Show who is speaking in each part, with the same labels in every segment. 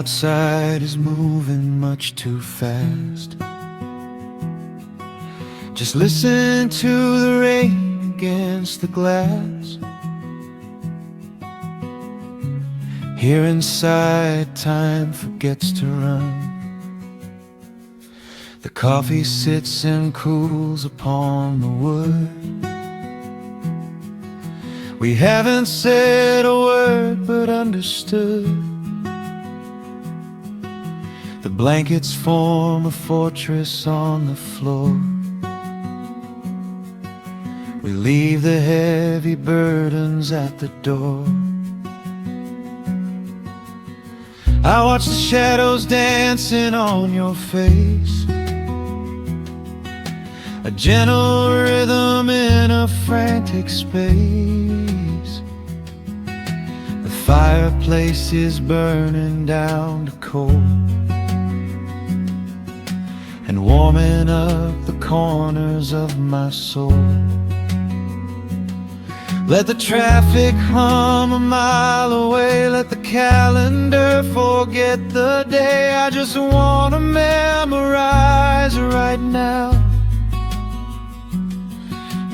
Speaker 1: outside is moving much too fast. Just listen to the rain against the glass. Here inside, time forgets to run. The coffee sits and cools upon the wood. We haven't said a word but understood. The blankets form a fortress on the floor. We leave the heavy burdens at the door. I watch the shadows dancing on your face, a gentle rhythm in a frantic space. The fireplace is burning down to coal and warming up the corners of my soul. Let the traffic hum a mile away, let the calendar forget the day. I just wanna memorize right now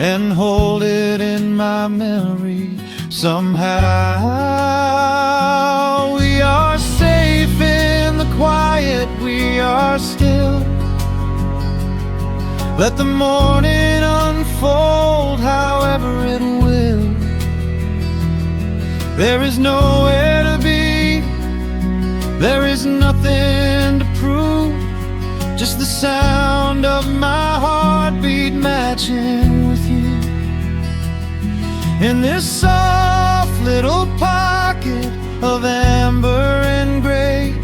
Speaker 1: and hold it in my memory somehow. We are safe in the quiet, we are still. Let the morning unfold however it will. There is nowhere to be, there is nothing to prove, just the sound of my heartbeat matching with you. In this soft little pocket of amber and gray,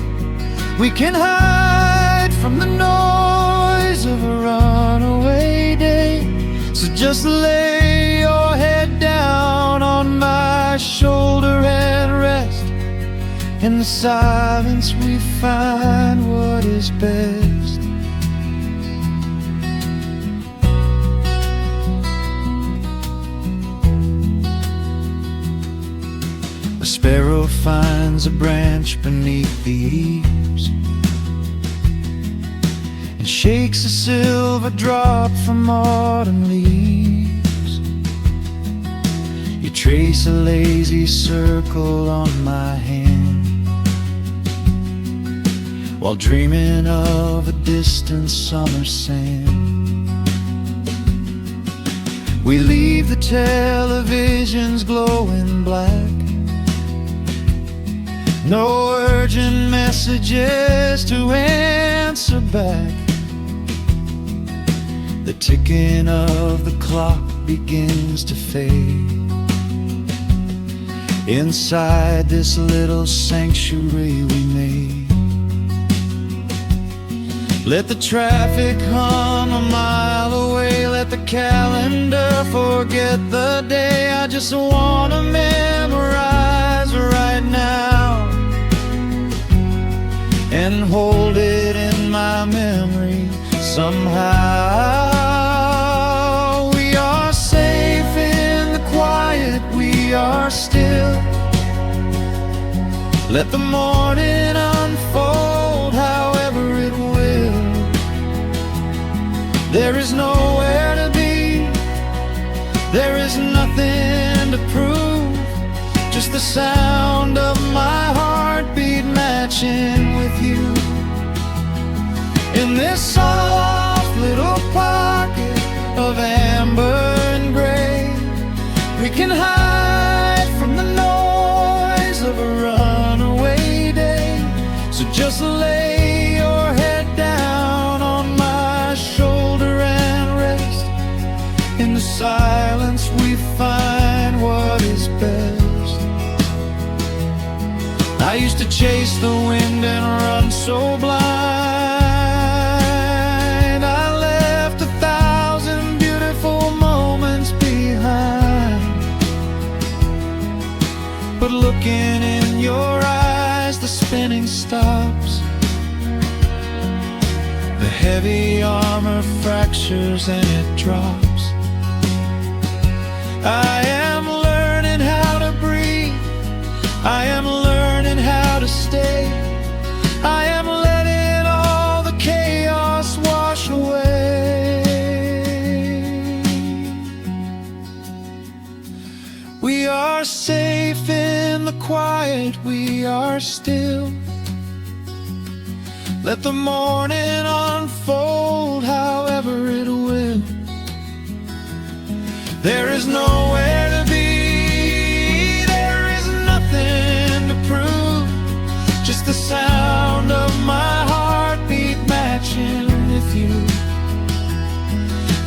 Speaker 1: we can hide from the noise of a runaway day. So just lay your head down on my shoulder and rest. In the silence we find what is best. A sparrow finds a branch beneath the eaves and shakes a silver drop from autumn leaves. You trace a lazy circle on my hand while dreaming of a distant summer sand. We leave the televisions glowing black, no urgent messages to answer back. The ticking of the clock begins to fade inside this little sanctuary we made. Let the traffic hum a mile away, let the calendar forget the day. I just wanna memorize right now and hold it in my memory somehow. We are safe in the quiet, we are still. Let the morning unfold however it will. There is nowhere to be, there is nothing to prove, just the sound of my heartbeat matching with you. In this soft little pocket of amber and gray, we can hide from the noise of a runaway day. So just lay your head down on my shoulder and rest. In the silence we find what is best. I used to chase the wind and run so blind. I left 1,000 beautiful moments behind. But looking in your eyes, the spinning stops. The heavy armor fractures and it drops. I am learning how to breathe, I am learning how to stay. Let the morning unfold however it will. There is nowhere to be, there is nothing to prove, just the sound of my heartbeat matching with you.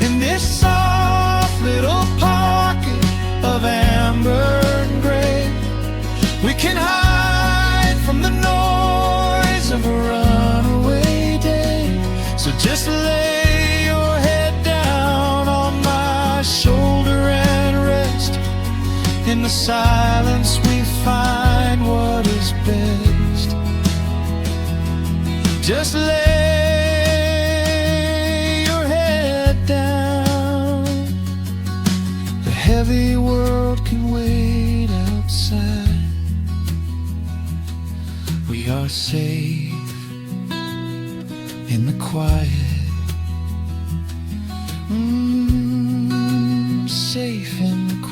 Speaker 1: In this soft little pocket of amber and gray, we can hide from the noise of a runaway day. So just lay your head down on my shoulder and rest. In the silence we find what is best. Just lay your head down. The heavy world can wait outside. We are safe in the quiet. Safe in the quiet.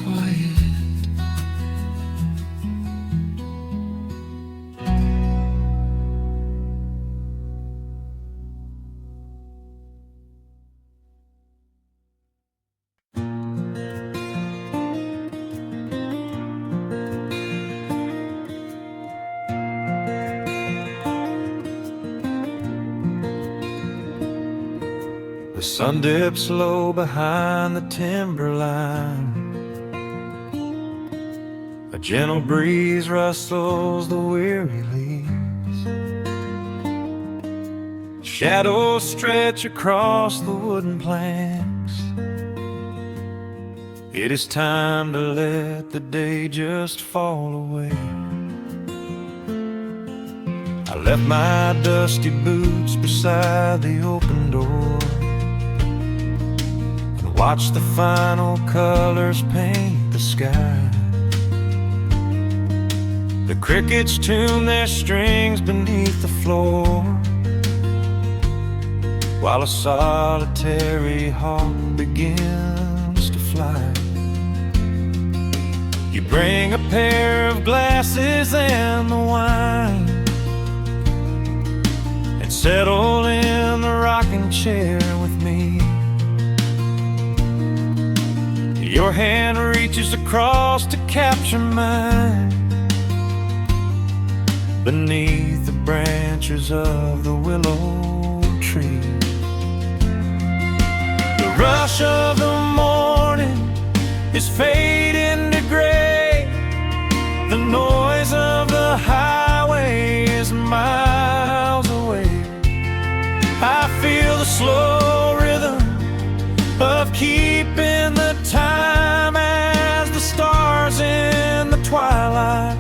Speaker 1: The sun dips low behind the timberline. A gentle breeze rustles the weary leaves. Shadows stretch across the wooden planks. It is time to let the day just fall away. I left my dusty boots beside the open door. Watch the final colors paint the sky. The crickets tune their strings beneath the floor, while a solitary hawk begins to fly. You bring a pair of glasses and the wine, and settle in the rocking chair with me. Your hand reaches across to capture mine, beneath the branches of the willow tree. The rush of the morning is fading to gray. The noise of the highway is miles away. I feel the slow rhythm of keeping the time as the stars in the twilight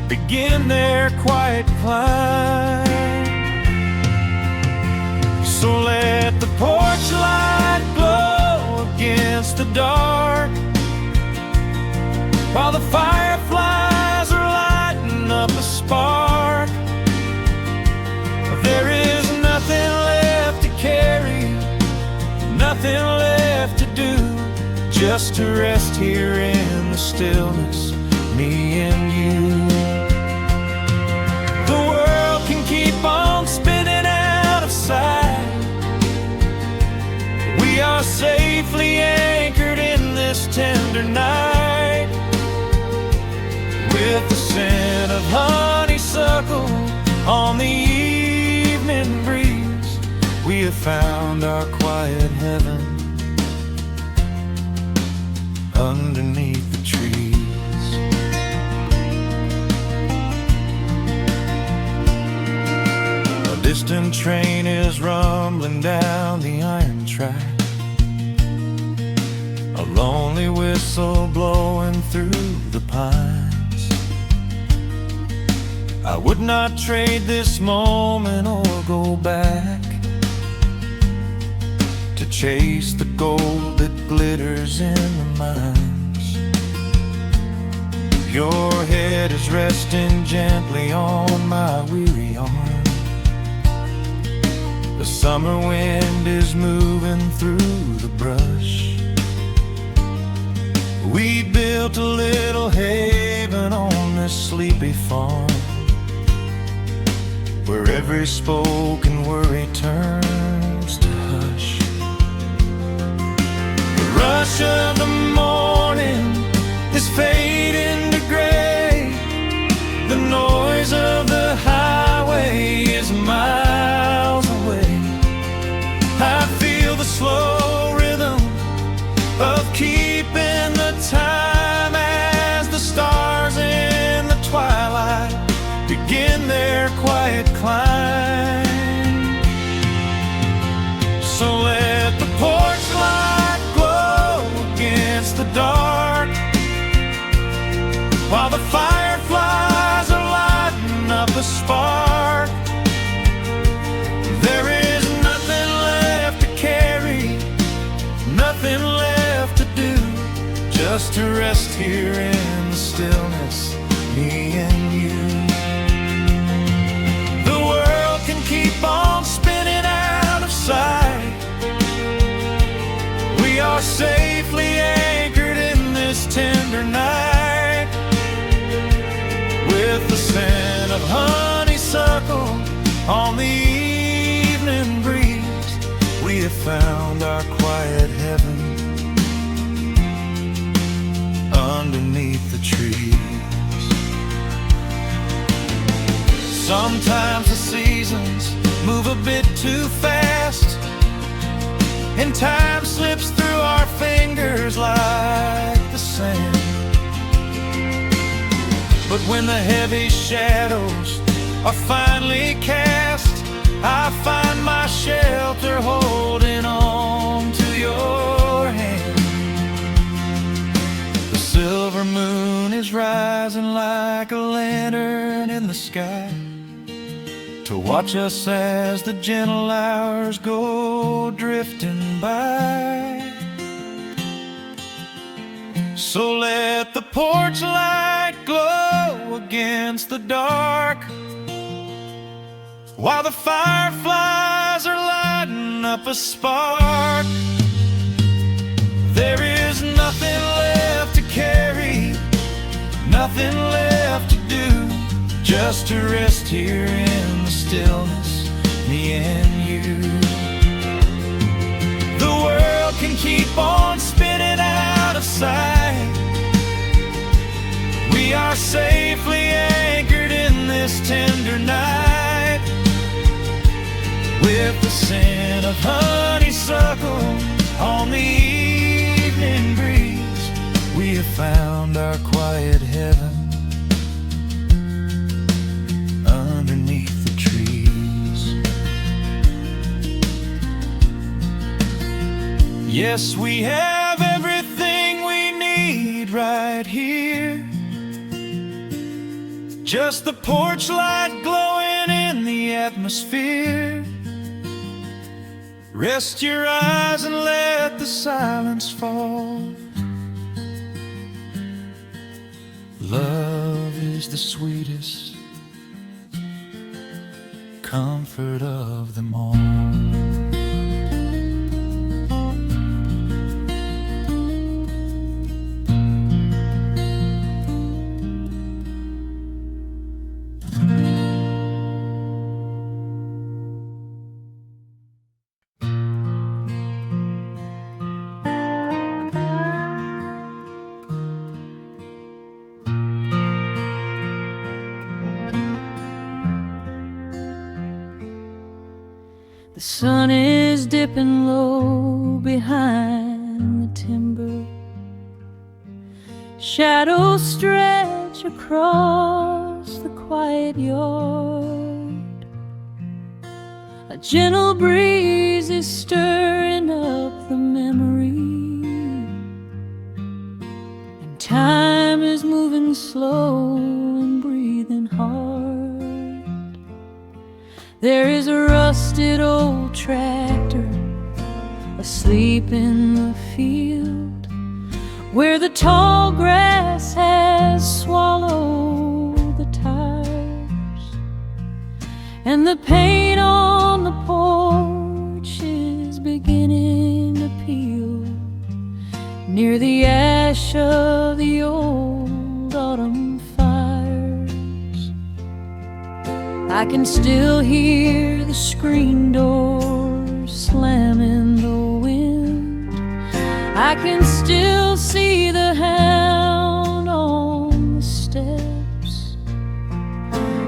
Speaker 1: begin their quiet climb. So let the porch light glow against the dark, while the fireflies are lighting up a spark. There is nothing left to carry, nothing left to do, just to rest here in the stillness, me and you. The world can keep on spinning out of sight. We are safely anchored in this tender night. With the scent of honeysuckle on the evening breeze, we have found our quiet heaven underneath the trees. A distant train is rumbling down the iron track, a lonely whistle blowing through the pines. I would not trade this moment or go back to chase the gold that glitters in the mines. Your head is resting gently on my weary arm. The summer wind is moving through the brush. We built a little haven on this sleepy farm, where every spoken worry turns to hush. The rush of the morning is fading to gray. The noise of the highway is miles away. I feel the slow rhythm of keeping the time as the stars in the twilight begin their quiet climb. So let the porch light glow against the dark, while the fireflies are lighting up a spark. There is nothing left to carry, nothing left to do, just to rest here in the stillness, me and you. The world can keep on spinning out of sight. We are safely anchored in this tender night. With the scent of honeysuckle on the evening breeze, we have found our quiet heaven underneath the trees. Sometimes the seasons move a bit too fast, and time slips through our fingers like the sand. But when the heavy shadows are finally cast, I find my shelter holding on to your hand. The silver moon is rising like a lantern in the sky to watch us as the gentle hours go drifting by. So let the porch light glow against the dark, while the fireflies are lighting up a spark. There is nothing left to carry, nothing left to do, just to rest here in the stillness, me and you. The world can keep on spinning out of sight. We are safely anchored in this tender night. With the scent of honeysuckle on the evening breeze, we have found our quiet heaven underneath the trees. Yes, we have everything we need right here. Just the porch light glowing in the atmosphere. Rest your eyes and let the silence fall. Love is the sweetest comfort of them all.
Speaker 2: The sun is dipping low behind the timber. Shadows stretch across the quiet yard. A gentle breeze is stirring up the memory, and time is moving slow and breathing hard. There is a rusted old tractor asleep in the field, where the tall grass has swallowed the tires, and the paint on the porch is beginning to peel near the ash of the old autumn fires. I can still hear the screen door slam in the wind. I can still see the hound on the steps.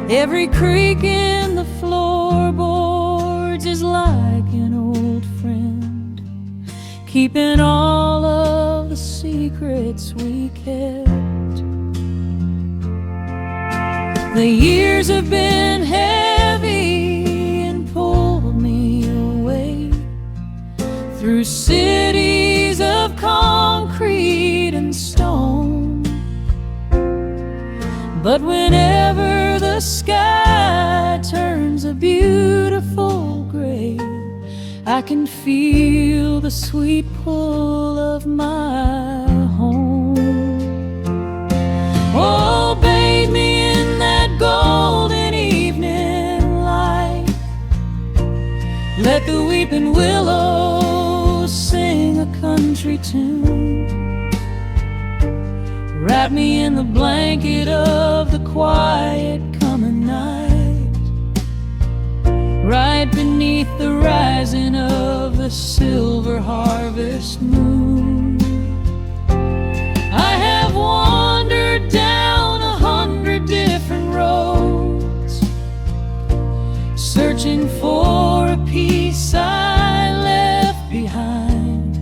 Speaker 2: Every creak in the floorboards is like an old friend, keeping all of the secrets we kept. The years have been heavy and pulled me away through cities of concrete and stone. But whenever the sky turns a beautiful gray, I can feel the sweet pull of my home. Oh, bathe me in that golden evening light. Let the weeping willows sing a country tune. Wrap me in the blanket of the quiet coming night, right beneath the rising of the silver harvest moon. I have wandered down 100 different roads, searching for a piece I left behind.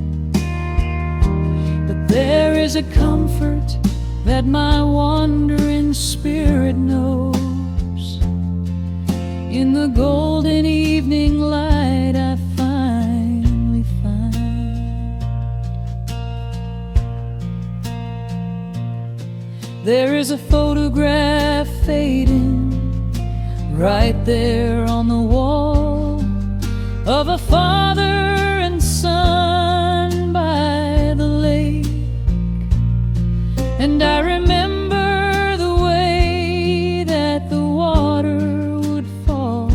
Speaker 2: But there is a comfort that my wandering spirit knows. In the golden evening light I finally find. There is a photograph fading right there on the wall of a father and son by the lake. And I remember the way that the water would fall,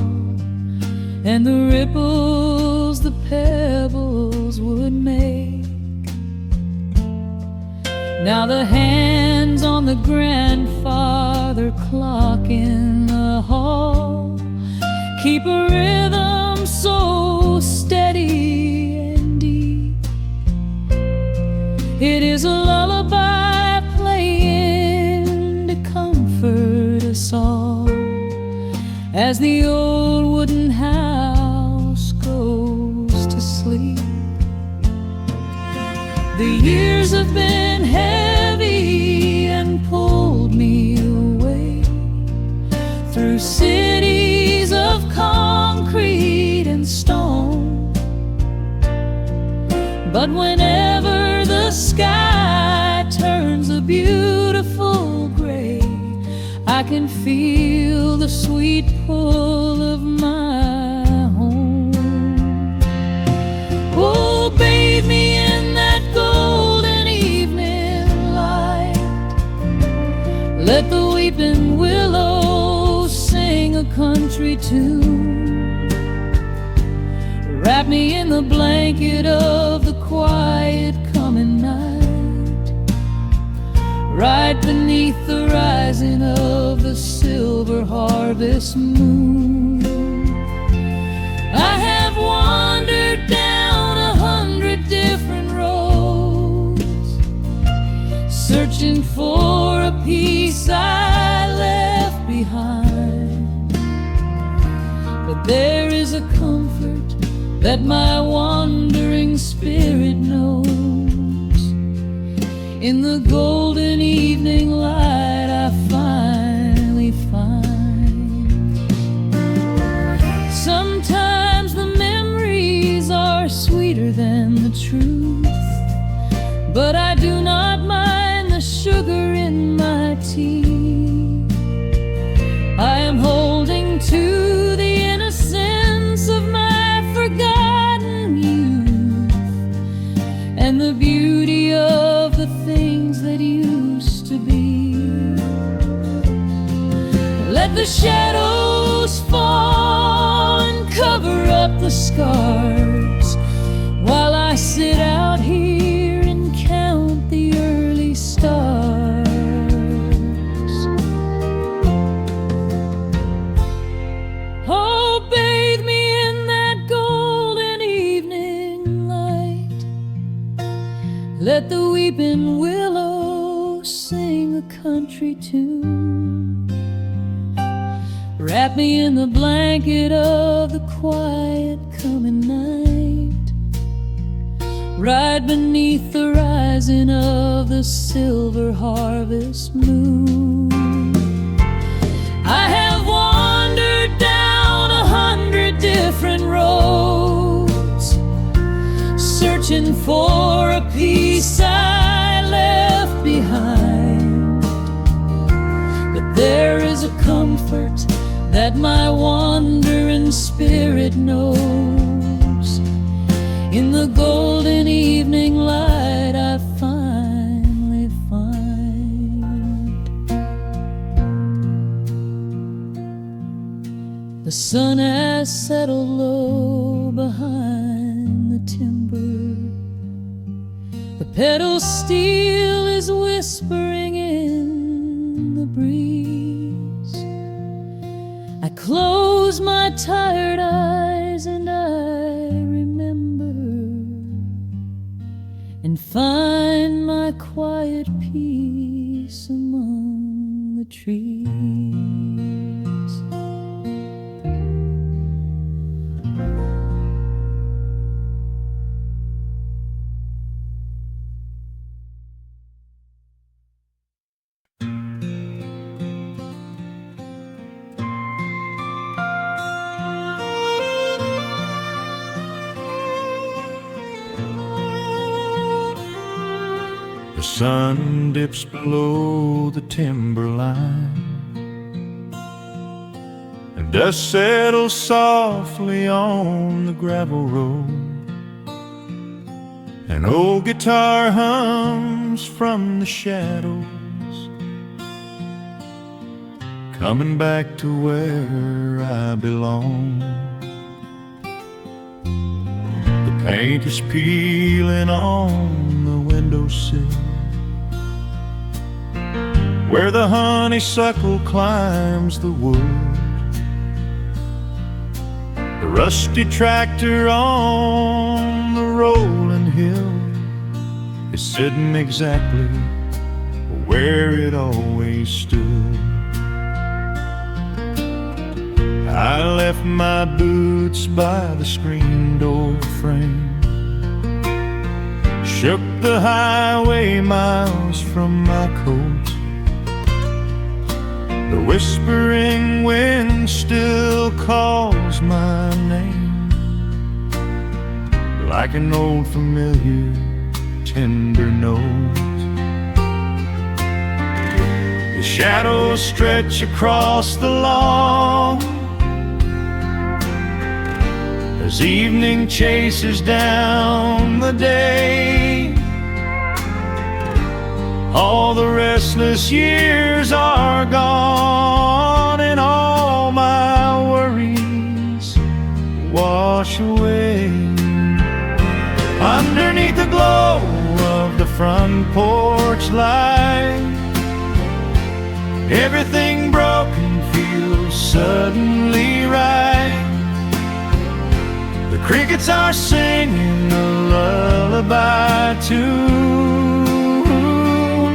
Speaker 2: and the ripples the pebbles would make. Now the hands on the grandfather clock in the hall keep a rhythm so steady and deep. It is a lullaby playing to comfort us all as the old wooden house goes to sleep. The years have been heavy and pulled me away through cities of concrete and stone. But whenever the sky turns a beautiful gray, I can feel the sweet pull of my home. Oh, bathe me in that golden evening light. Let the weeping willows sing a country tune. Wrap me in the blanket of the quiet coming night, right beneath the rising of the silver harvest moon. I have wandered down 100 different roads, searching for a piece I left behind. But there is a comfort that my wandering spirit knows. In the golden evening light I finally find. Sometimes the memories are sweeter than the truth, but I do not mind the sugar in my tea. I am holding to the innocence of my forgotten youth and the beauty of the things that used to be. Let the shadows fall and cover up the scars while I sit out here and count the early stars. let the weeping willow sing a country tune. Wrap me in the blanket of the quiet coming night, right beneath the rising of the silver harvest moon. I have wandered down 100 different roads, searching for a piece I left behind. But there is a comfort that my wandering spirit knows. In the golden evening light I finally find. The sun has settled low behind the timber. The pedal steel is whispering in the breeze. I close my tired eyes and I remember, and find my quiet peace among the trees.
Speaker 1: The sun dips below the timberline, and dust settles softly on the gravel road. An old guitar hums from the shadows, coming back to where I belong. The paint is peeling on the windowsill, where the honeysuckle climbs the wood. The rusty tractor on the rolling hill is sitting exactly where it always stood. I left my boots by the screen door frame, shook the highway miles from my coat. The whispering wind still calls my name, like an old familiar tender note. The shadows stretch across the lawn as evening chases down the day. All the restless years are gone, and all my worries wash away. Underneath the glow of the front porch light, everything broken feels suddenly right. The crickets are singing a lullaby tune,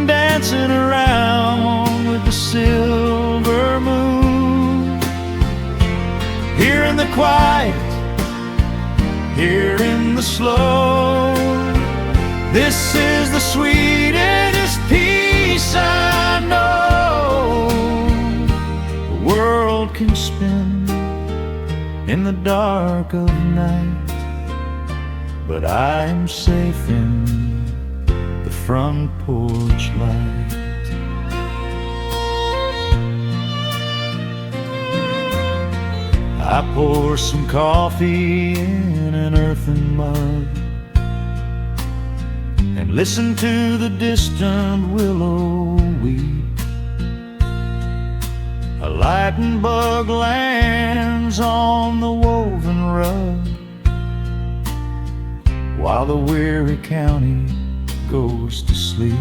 Speaker 1: dancing around with the silver moon. Here in the quiet, here in the slow, this is the sweetest peace I know. The world can spin in the dark of night, but I'm safe in the front porch light. I pour some coffee in an earthen mug and listen to the distant willow weep. A lightning bug lands on the woven rug, while the weary county goes to sleep.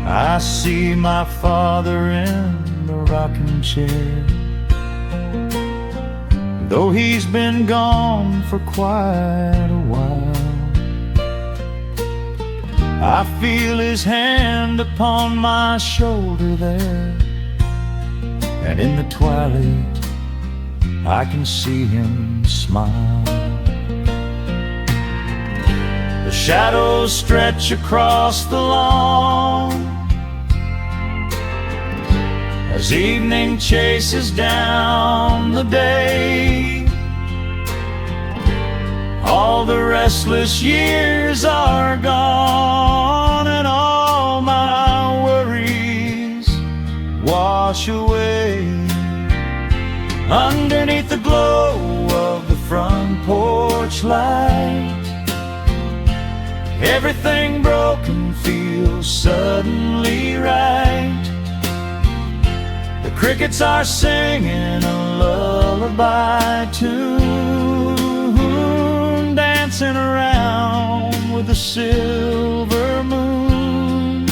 Speaker 1: I see my father in the rocking chair, though he's been gone for quite a while. I feel his hand upon my shoulder there, and in the twilight I can see him smile. The shadows stretch across the lawn as evening chases down the day. All the restless years are gone, and all my worries wash away. Underneath the glow of the front porch light, everything broken feels suddenly right. The crickets are singing a lullaby tune, dancing around with the silver moon.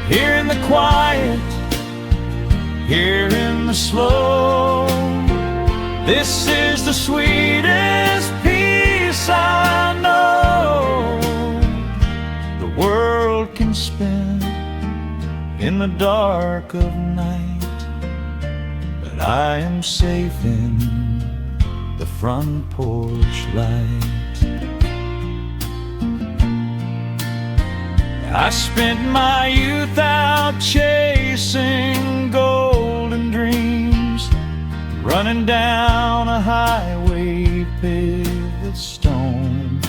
Speaker 1: Here in the quiet, here in the slow, this is the sweetest peace I know. The world can spin in the dark of night, but I am safe in the front porch light. I spent my youth out chasing golden dreams, running down a highway paved with stone.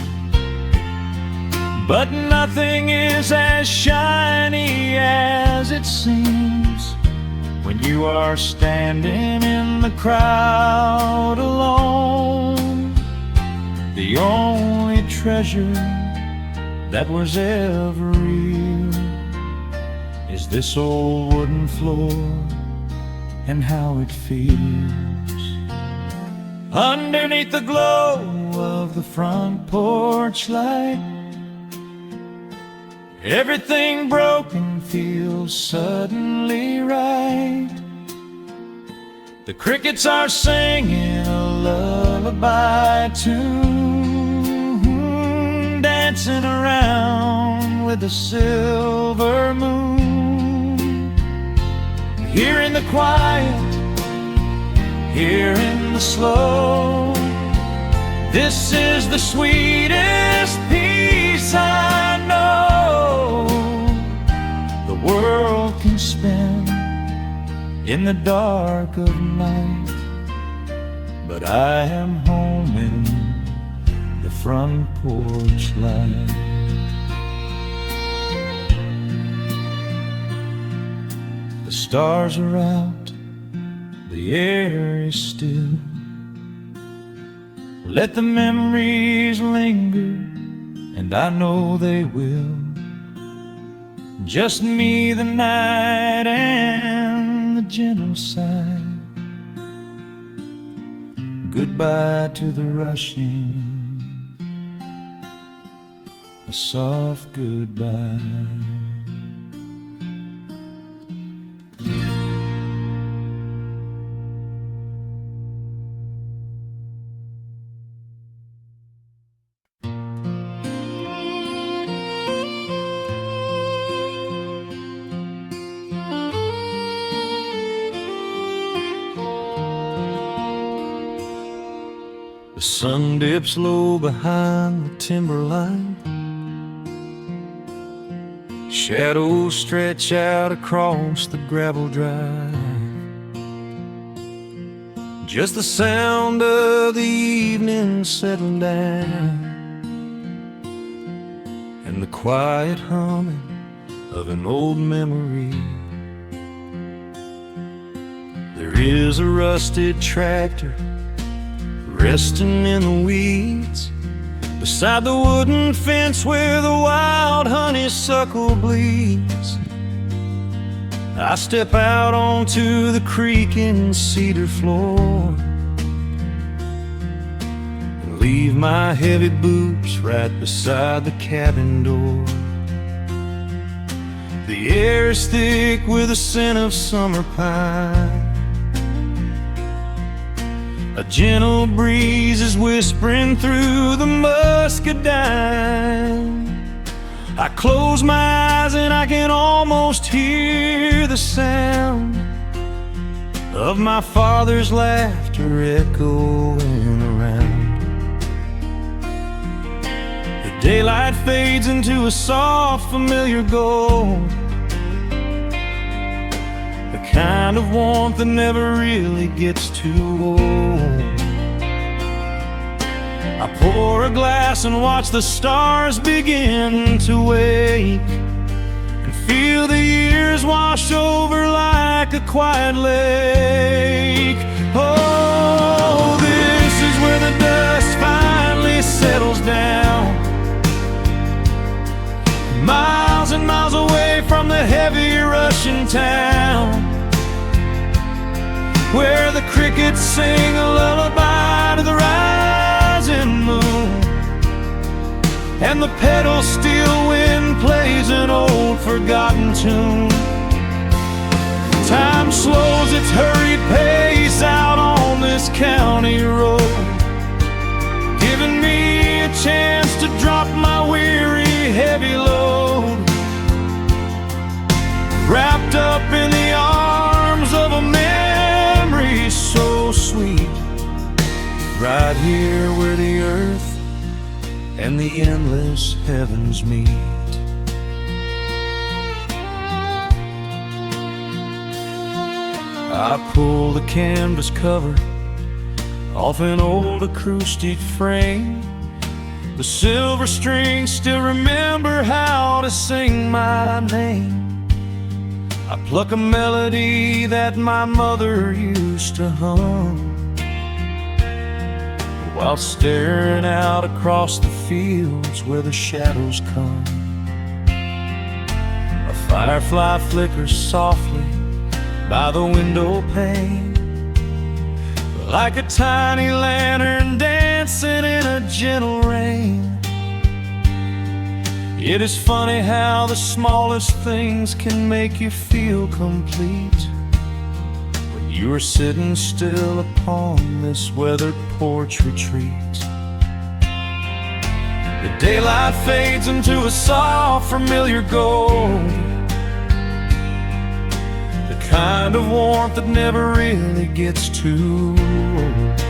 Speaker 1: But nothing is as shiny as it seems when you are standing in the crowd alone. The only treasure that was ever real is this old wooden floor and how it feels. Underneath the glow of the front porch light, everything broken feels suddenly right. The crickets are singing a lullaby tune, dancing around with the silver moon. Here in the quiet, here in the slow, this is the sweetest peace I know. The world can spin in the dark of night, but I am home in the front porch light. The stars are out, the air is still. Let the memories linger, and I know they will. Just me, the night, and the gentle sigh. Goodbye to the rushing, a soft goodbye. The sun dips low behind the timberline. Shadows stretch out across the gravel drive. Just the sound of the evening settling down, and the quiet humming of an old memory. There is a rusted tractor resting in the weeds beside the wooden fence where the wild honeysuckle bleeds. I step out onto the creaking cedar floor and leave my heavy boots right beside the cabin door. The air is thick with the scent of summer pine. A gentle breeze is whispering through the muscadine. I close my eyes and I can almost hear the sound of my father's laughter echoing around. The daylight fades into a soft, familiar gold, the kind of warmth that never really gets too old. I pour a glass and watch the stars begin to wake, and feel the years wash over like a quiet lake. Oh, this is where the dust finally settles down, miles and miles away from the heavy Russian town, where the crickets sing a lullaby to the rising moon, and the pedal steel wind plays an old forgotten tune. Time slows its hurried pace out on this county road, giving me a chance to drop my weary, heavy load, wrapped up in the arms of a memory so sweet, right here where the earth and the endless heavens meet. I pull the canvas cover off an old acoustic frame. The silver strings still remember how to sing my name. I pluck a melody that my mother used to hum, while staring out across the fields where the shadows come. A firefly flickers softly by the window pane, like a tiny lantern dancing in a gentle rain. It is funny how the smallest things can make you feel complete, when you are sitting still upon this weathered porch retreat. The daylight fades into a soft, familiar gold, the kind of warmth that never really gets too old.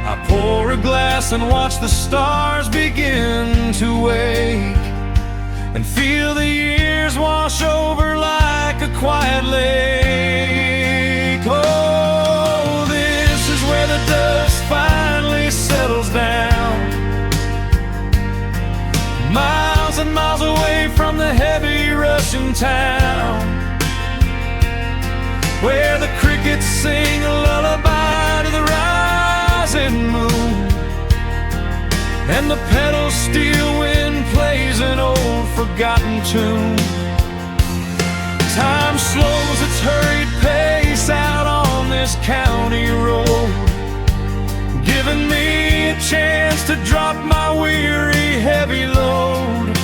Speaker 1: I pour a glass and watch the stars begin to wake, and feel the years wash over like a quiet lake. Oh, this is where the dust finally settles down, miles and miles away from the heavy Russian town, where the crickets sing a lullaby to the rising moon, and the pedal steel wind plays an old forgotten tune. Time slows its hurried pace out on this county road, giving me a chance to drop my weary, heavy load,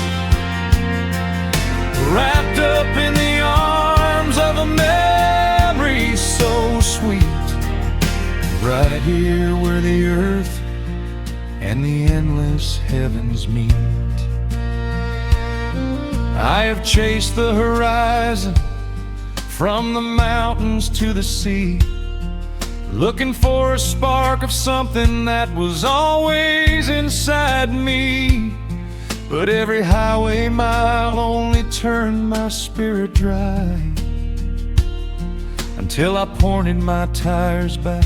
Speaker 1: wrapped up in the arms of a memory so sweet, right here where the earth and the endless heavens meet. I have chased the horizon from the mountains to the sea, looking for a spark of something that was always inside me. But every highway mile only turned my spirit dry, until I pointed my tires back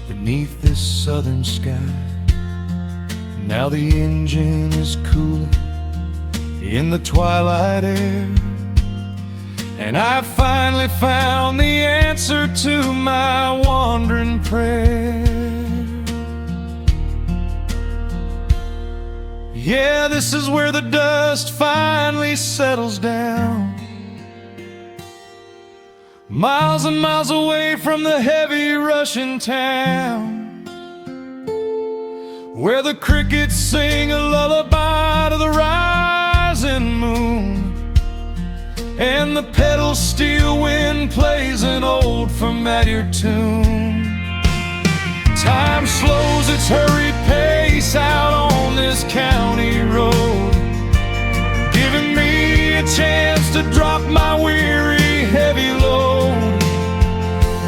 Speaker 1: beneath this southern sky. Now the engine is cooling in the twilight air, and I finally found the answer to my wandering prayer. Yeah, this is where the dust finally settles down, miles and miles away from the heavy Russian town, where the crickets sing a lullaby to the rising moon, and the pedal steel wind plays an old familiar tune. Time slows its hurried pace out on this county road, to drop my weary, heavy load.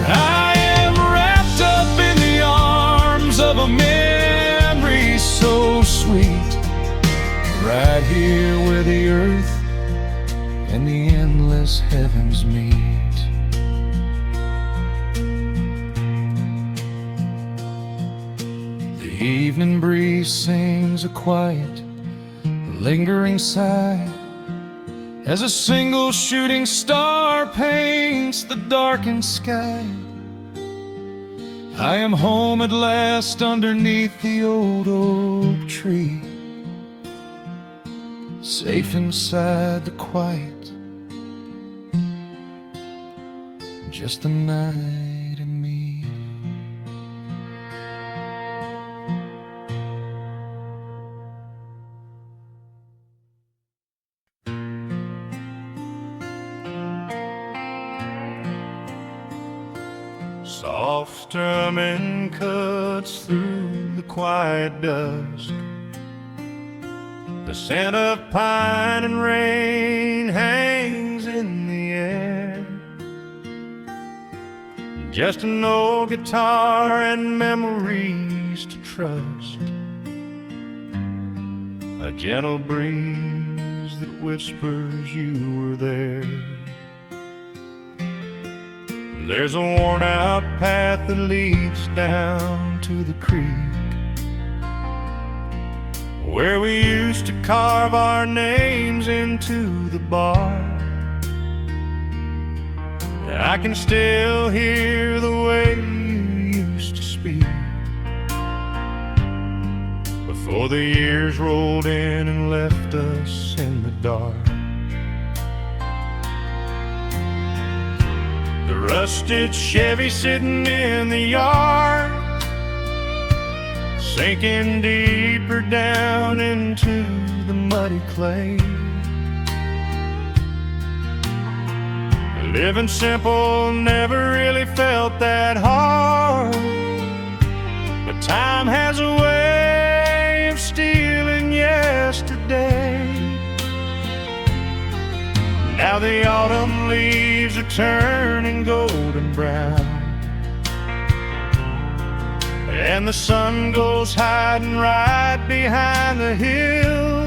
Speaker 1: I am wrapped up in the arms of a memory so sweet, right here where the earth and the endless heavens meet. The evening breeze sings a quiet, lingering sigh as a single shooting star paints the darkened sky. I am home at last underneath the old oak tree, safe inside the quiet, just the night and me. Soft strumming cuts through the quiet dusk. The scent of pine and rain hangs in the air. Just an old guitar and memories to trust. A gentle breeze that whispers you were there. There's a worn-out path that leads down to the creek, where we used to carve our names into the bark. I can still hear the way you used to speak before the years rolled in and left us in the dark. The rusted Chevy sitting in the yard, sinking deeper down into the muddy clay. Living simple never really felt that hard, but time has a way of stealing yesterday. Now the autumn leaves are turning golden brown, and the sun goes hiding right behind the hill.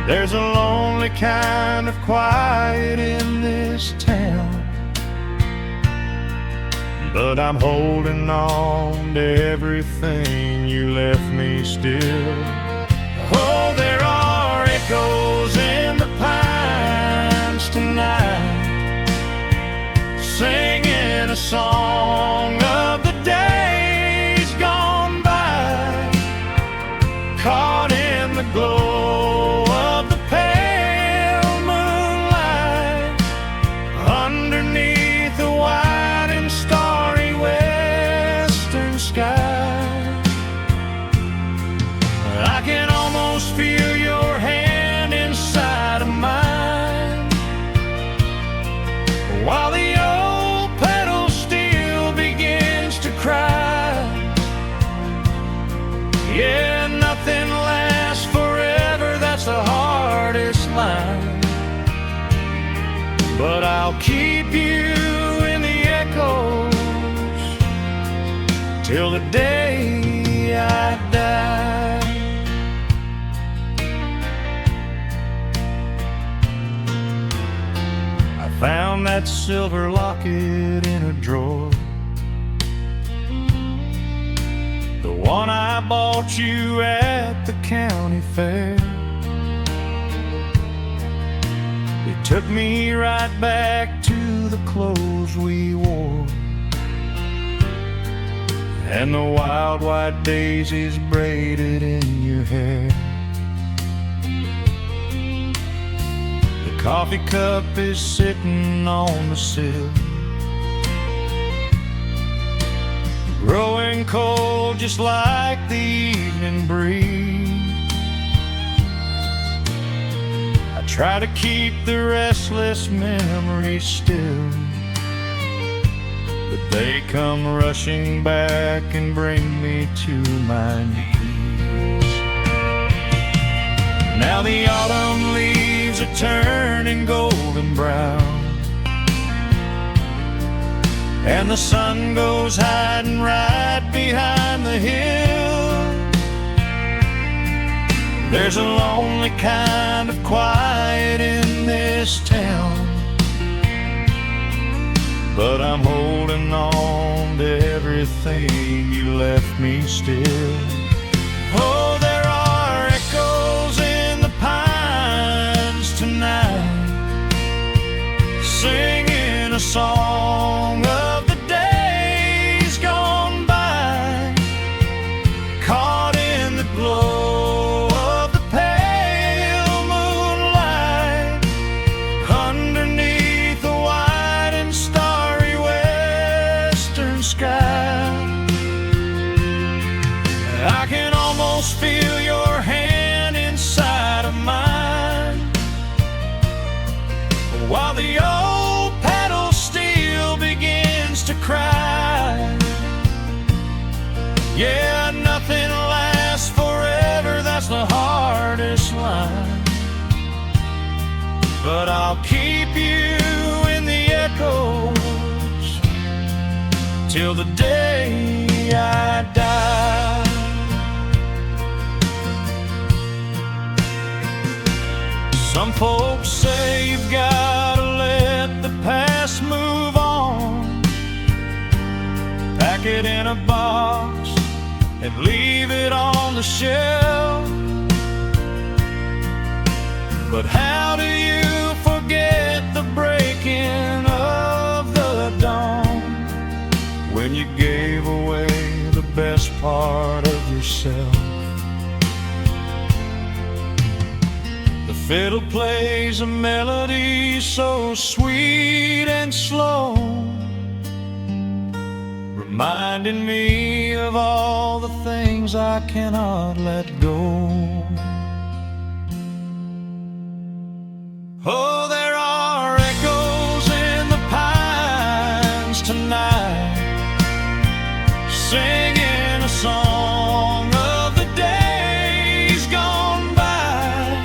Speaker 1: There's a lonely kind of quiet in this town, but I'm holding on to everything you left me still. Oh, there are echoes in the pines tonight, singing a song of the days gone by, caught in the glow of the pale moonlight, underneath the wide and starry western sky. I can almost feel your hand inside of mine, while the old pedal steel begins to cry. Yeah, nothing lasts forever, that's the hardest line, but I'll keep you in the echoes till the day I die. I found that silver locket in a drawer, the one I bought you at the county fair. It took me right back to the clothes we wore, and the wild white daisies braided in your hair. The coffee cup is sitting on the sill, growing cold just like the evening breeze. I try to keep the restless memories still, but they come rushing back and bring me to my knees. Now the autumn leaves leaves are turning golden brown, and the sun goes hiding right behind the hill. There's a lonely kind of quiet in this town, but I'm holding on to everything you left me still. Oh, there are echoes in the pines tonight, singing a song of the days gone by, caught in the glow of the pale moonlight, underneath the white and starry western sky. I can almost feel your hand inside of mine, while the old pedal steel begins to cry. Yeah, nothing lasts forever, that's the hardest line, but I'll keep you in the echoes till the day I die. Some folks say you've got to let the past move on, pack it in a box and leave it on the shelf. But how do you forget the breaking of the dawn, when you gave away the best part of yourself? The fiddle plays a melody so sweet and slow, reminding me of all the things I cannot let go. Oh, there are echoes in the pines tonight, singing a song of the days gone by,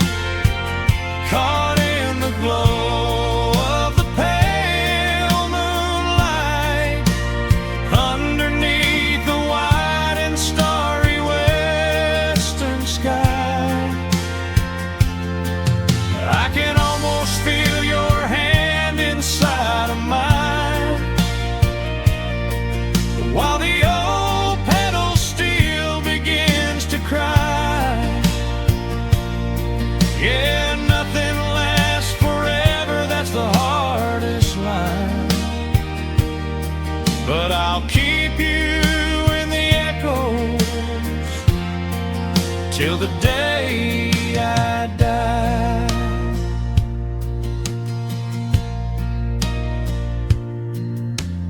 Speaker 1: caught in the glow of the pale moonlight, underneath the white and starry western sky. I can almost feel your hand inside of mine, while the old pedal steel begins to cry. Yeah, nothing lasts forever, that's the hardest line, but I'll keep you in the echoes till the day I die.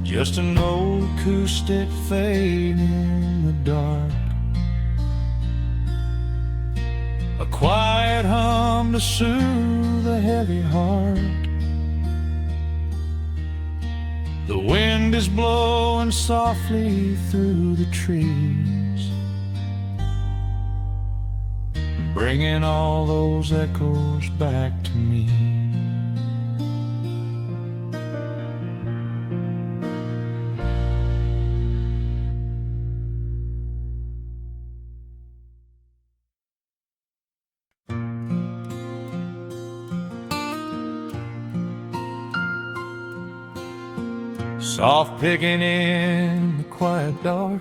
Speaker 1: Just an old acoustic fading in the dark, a quiet hum to soothe a heavy heart. The wind is blowing softly through the trees, bringing all those echoes back to me. Soft picking in the quiet dark,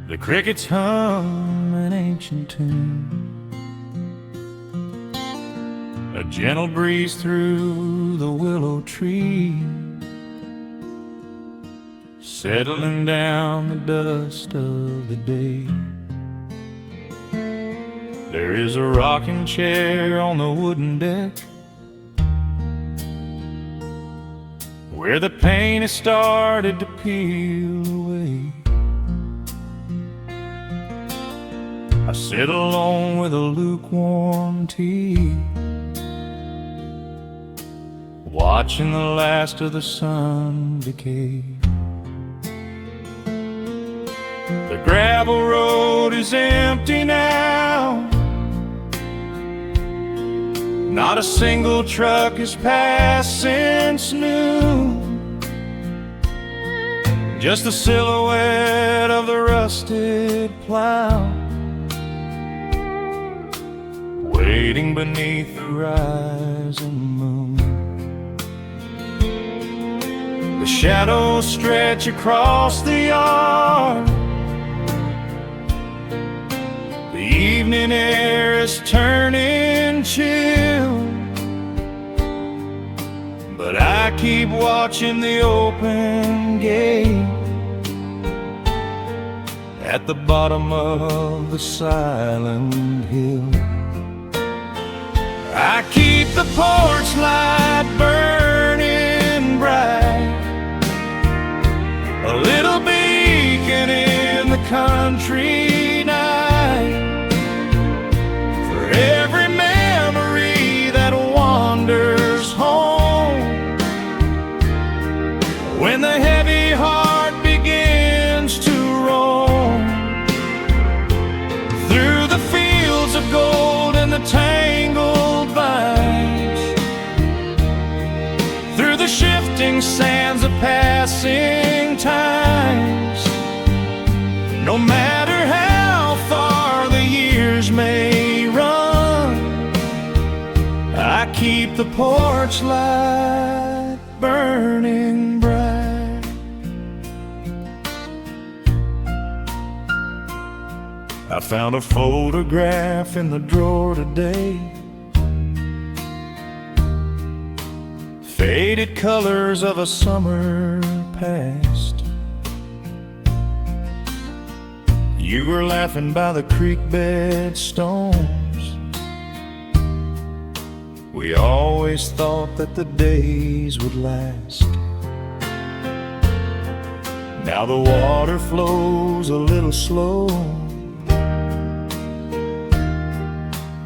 Speaker 1: the crickets hum an ancient tune, a gentle breeze through the willow tree, settling down the dust of the day. There is a rocking chair on the wooden deck, where the paint has started to peel away. I sit alone with a lukewarm tea, watching the last of the sun decay. The gravel road is empty now, Not a single truck has passed since noon, just the silhouette of the rusted plow, waiting beneath the rising moon. The shadows stretch across the yard, the evening air is turning chill, but I keep watching the open gate at the bottom of the silent hill. I keep the porch light burning bright, a little beacon in the country night, for every memory that wanders home. When the heavy heart begins to roam through the fields of gold and the tangled vines, through the shifting sands of passing times, no matter how far the years may run, I keep the porch light burning bright. I found a photograph in the drawer today, faded colors of a summer past. You were laughing by the creek bed stones. We always thought that the days would last. Now the water flows a little slow,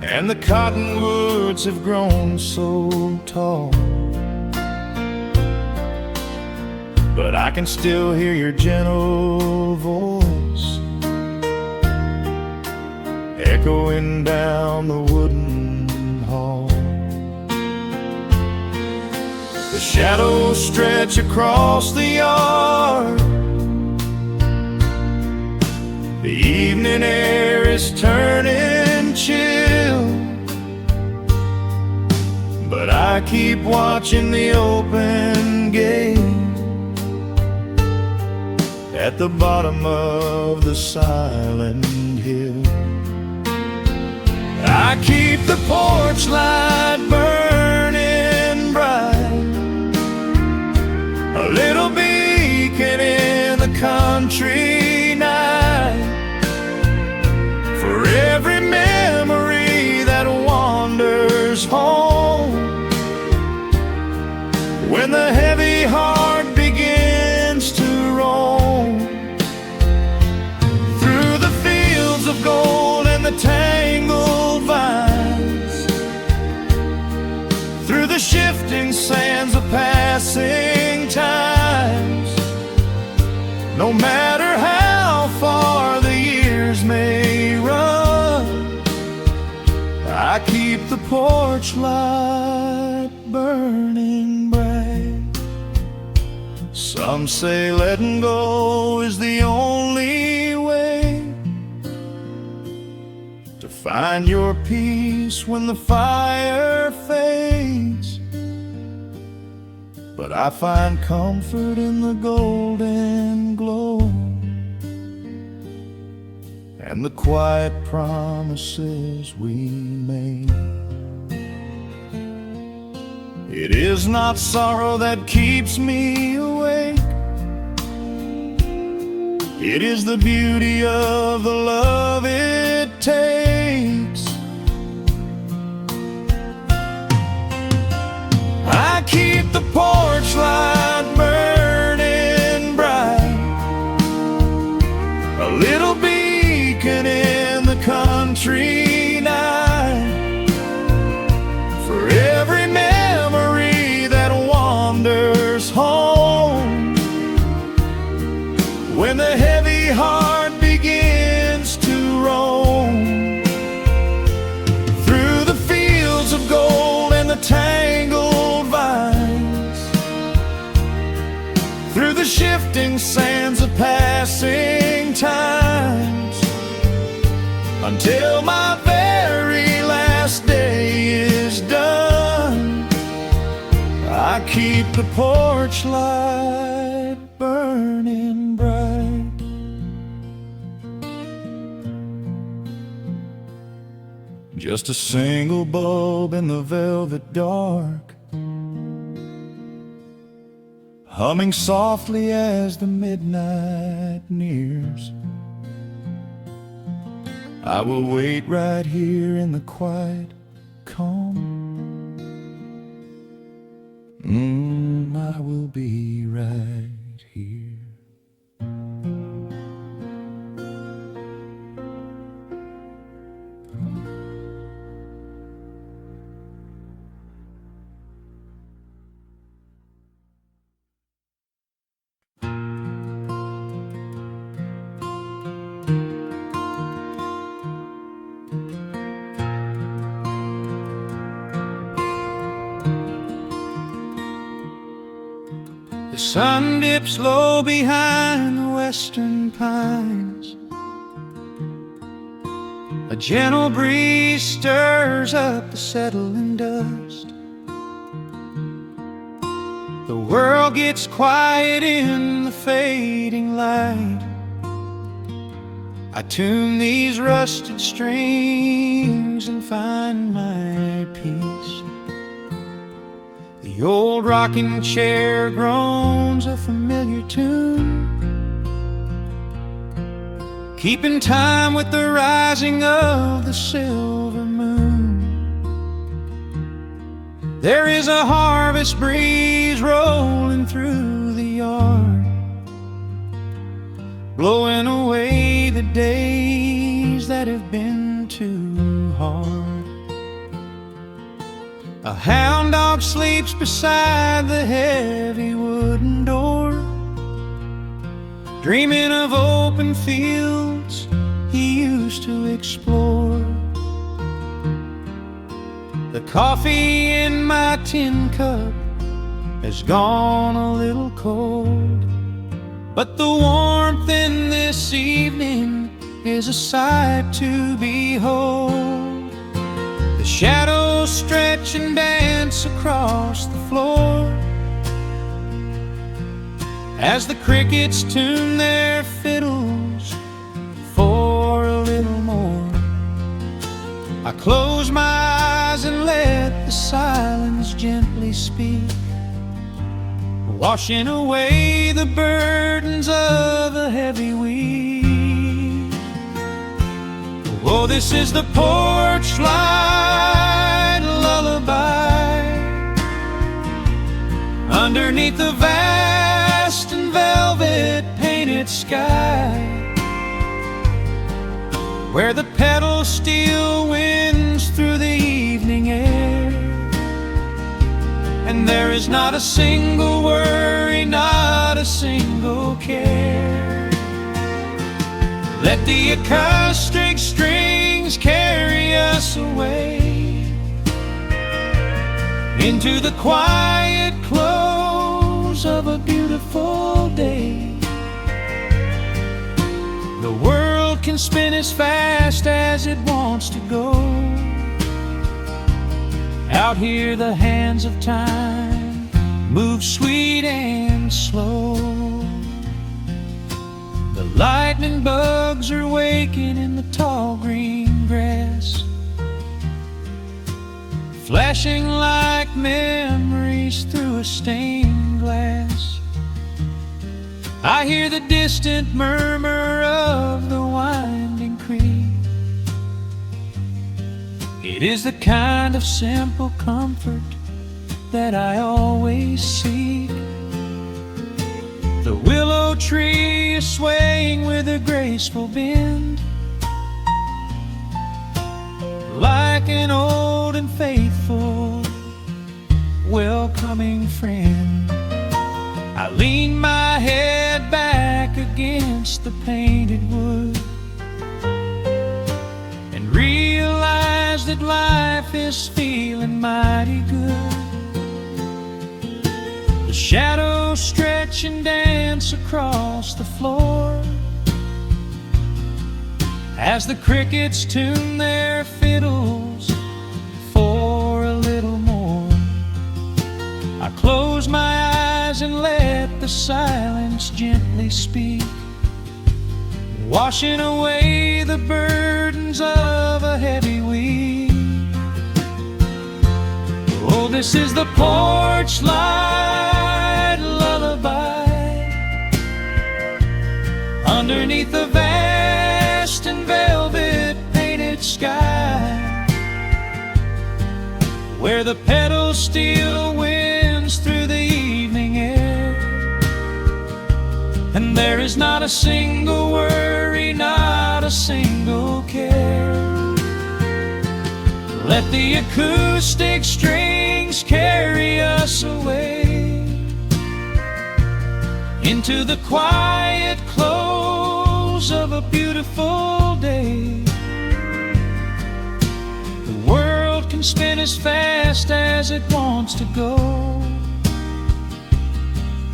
Speaker 1: and the cottonwoods have grown so tall, but I can still hear your gentle voice echoing down the wooden hall. The shadows stretch across the yard, the evening air is turning chill, but I keep watching the open gate at the bottom of the silent hill. I keep the porch light burning bright, a little beacon in the country night, for every memory that wanders home. When the heavy heart begins to roam through the fields of gold and the tangled vines, through the shifting sands of passing times, no matter how far the years may run, I keep the porch light burning bright. Some say letting go is the only way to find your peace when the fire fades, but I find comfort in the golden glow and the quiet promises we made. It is not sorrow that keeps me awake, it is the beauty of the love it takes. I keep the porch light burning bright, a little beacon in the country night, for every memory that wanders home. When the heavy heart begins to roam through the fields of gold through the shifting sands of passing times, until my very last day is done. I keep the porch light burning bright. Just a single bulb in the velvet dark, humming softly as the midnight nears. I will wait right here in the quiet calm. I will be right here. The sun dips low behind the western pines. A gentle breeze stirs up the settling dust. The world gets quiet in the fading light. I tune these rusted strings and find my peace. The old rocking chair groans a familiar tune, keeping time with the rising of the silver moon. There is a harvest breeze rolling through the yard, blowing away the days that have been too hard. A hound dog sleeps beside the heavy wooden door, dreaming of open fields he used to explore. The coffee in my tin cup has gone a little cold, but the warmth in this evening is a sight to behold. The shadows stretch and dance across the floor as the crickets tune their fiddles for a little more. I close my eyes and let the silence gently speak, washing away the burdens of a heavy week. Oh, this is the porch light lullaby underneath the vast and velvet painted sky, where the pedal steel winds through the evening air, and there is not a single worry, not a single care. Let the acoustic strings carry us away into the quiet close of a beautiful day. The world can spin as fast as it wants to go. Out here the hands of time move sweet and slow. The lightning bugs are waking in the tall green grass, flashing like memories through a stained glass. I hear the distant murmur of the winding creek. It is the kind of simple comfort that I always seek. The willow tree is swaying with a graceful bend, like an old and faithful welcoming friend. I lean my head back against the painted wood and realize that life is feeling mighty good. The shadows stretch stretch and dance across the floor as the crickets tune their fiddles for a little more. I close my eyes and let the silence gently speak, washing away the burdens of a heavy week. Oh, this is the porch light lullaby underneath the vast and velvet painted sky, where the petals still winds through the evening air, and there is not a single worry, not a single care. Let the acoustic strings carry us away into the quiet close of a beautiful day. The world can spin as fast as it wants to go.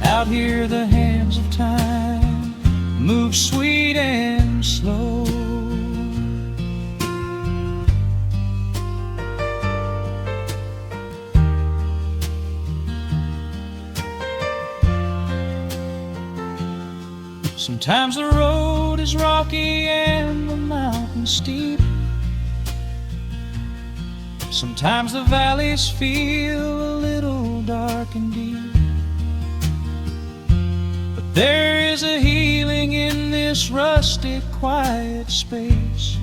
Speaker 1: Out here the hands of time move sweet and slow. Sometimes the road is rocky and the mountain steep. Sometimes the valleys feel a little dark and deep. But there is a healing in this rustic, quiet space,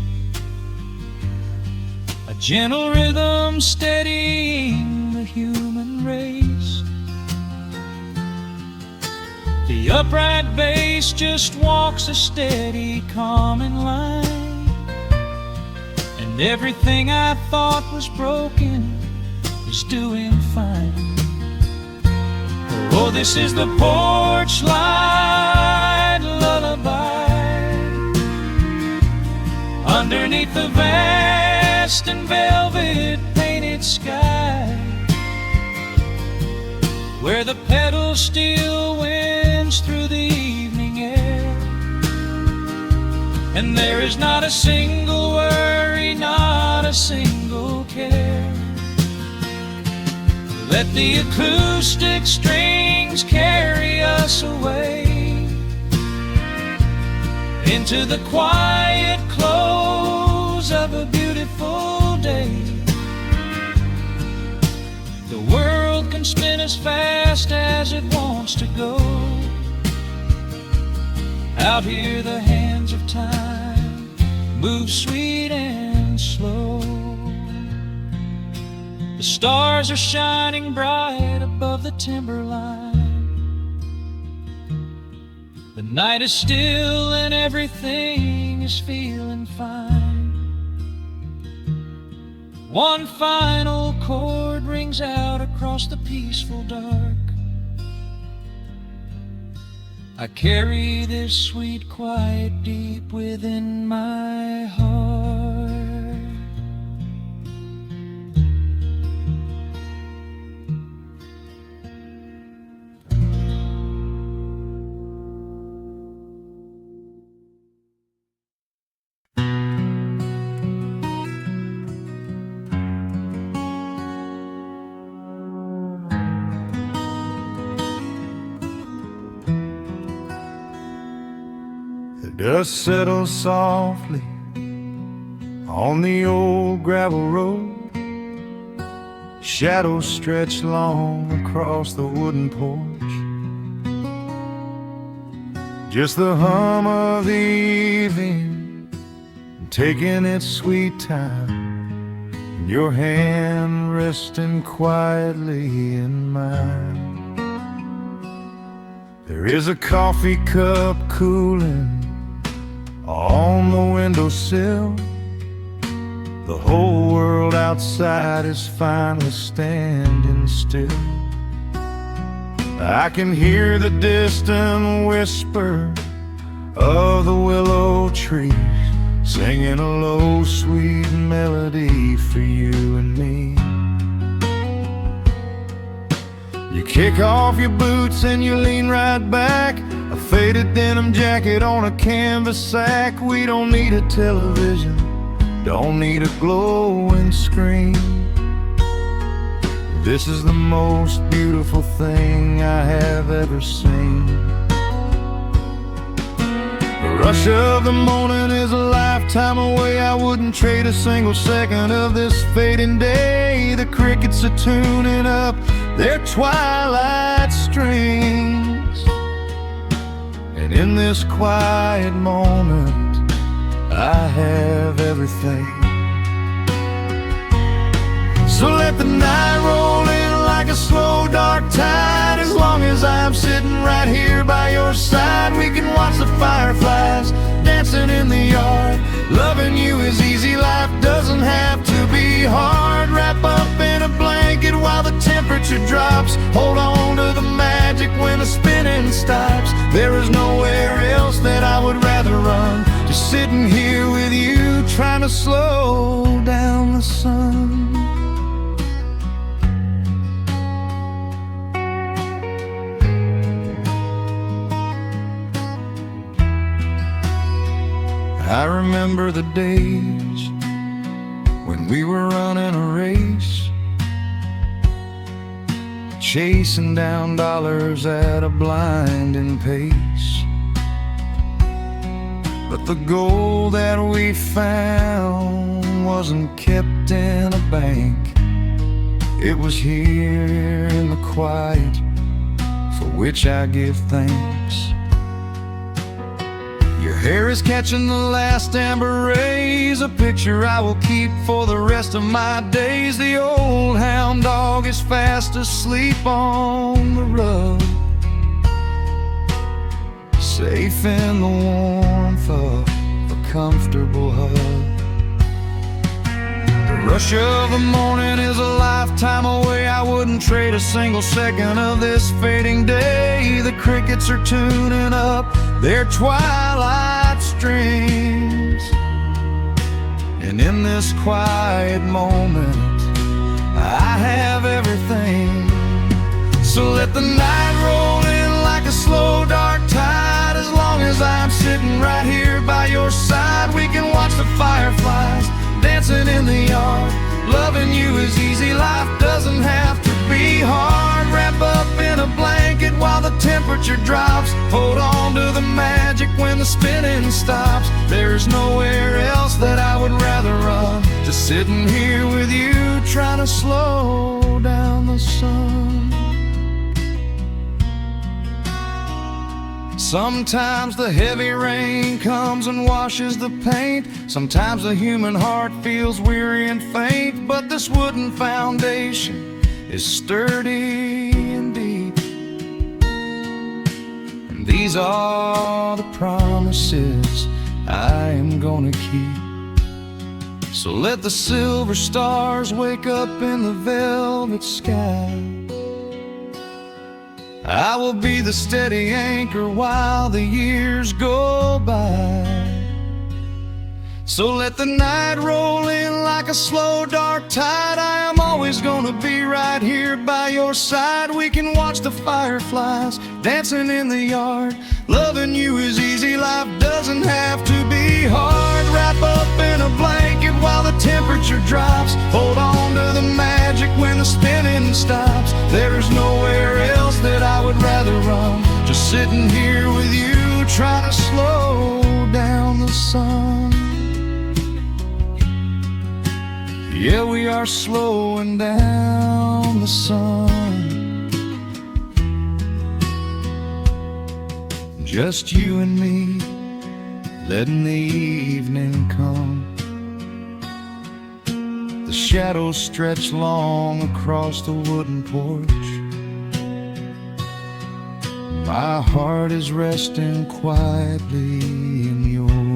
Speaker 1: a gentle rhythm steadying the human race. The upright bass just walks a steady, calming line, and everything I thought was broken is doing fine. Oh, this is the porch light lullaby underneath the vast and velvet painted sky, where the petals still winds through the evening air, and there is not a single worry, not a single care. Let the acoustic strings carry us away into the quiet close of a beautiful day. The world can spin as fast as it wants to go. Out here the hands of time move sweet and slow. The stars are shining bright above the timberline. The night is still and everything is feeling fine. One final chord rings out across the peaceful dark. I carry this sweet quiet deep within my heart.
Speaker 3: Dust settles softly on the old gravel road. Shadows stretch long across the wooden porch. Just the hum of the evening taking its sweet time, and your hand resting quietly in mine. There is a coffee cup cooling on the windowsill. The whole world outside is finally standing still. I can hear the distant whisper of the willow trees singing a low, sweet melody for you and me. You kick off your boots and you lean right back, a faded denim jacket on a canvas sack. We don't need a television, don't need a glowing screen. This is the most beautiful thing I have ever seen. The rush of the morning is a lifetime away. I wouldn't trade a single second of this fading day. The crickets are tuning up their twilight strings, and in this quiet moment I have everything. So let the night roll in like a slow dark tide. As long as I'm sitting right here by your side, we can watch the fireflies dancing in the yard. Loving you is easy, life doesn't have to be hard. Wrap up in a blanket while the temperature drops. Hold on to the magic when the spinning stops. There is nowhere else that I would rather run. Just sitting here with you, trying to slow down the sun. I remember the days when we were running a race, chasing down dollars at a blinding pace. But the gold that we found wasn't kept in a bank. It was here in the quiet, for which I give thanks. Your hair is catching the last amber rays, a picture I will keep for the rest of my days. The old hound dog is fast asleep on the rug, safe in the warmth of a comfortable hug. The rush of the morning is a lifetime away. I wouldn't trade a single second of this fading day. The crickets are tuning up their twilight strings, and in this quiet moment I have everything. So let the night roll in like a slow dark tide. As long as I'm sitting right here by your side, we can watch the fireflies dancing in the yard. Loving you is easy, life doesn't have to be hard. Wrap up in a blanket while the temperature drops. Hold on to the magic when the spinning stops. There's nowhere else that I would rather run. Just sitting here with you, trying to slow down the sun. Sometimes the heavy rain comes and washes the paint. Sometimes the human heart feels weary and faint. But this wooden foundation is sturdy and deep, and these are the promises I am gonna keep. So let the silver stars wake up in the velvet sky. I will be the steady anchor while the years go by. So let the night roll in like a slow dark tide. I am always gonna be right here by your side. We can watch the fireflies dancing in the yard. Loving you is easy, life doesn't have to be hard. Wrap up in a blanket while the temperature drops. Hold on to the magic when the spinning stops. There's nowhere else that I would rather run. Just sitting here with you, trying to slow down the sun. Yeah, we are slowing down the sun. Just you and me, letting the evening come. The shadows stretch long across the wooden porch. My heart is resting quietly in yours.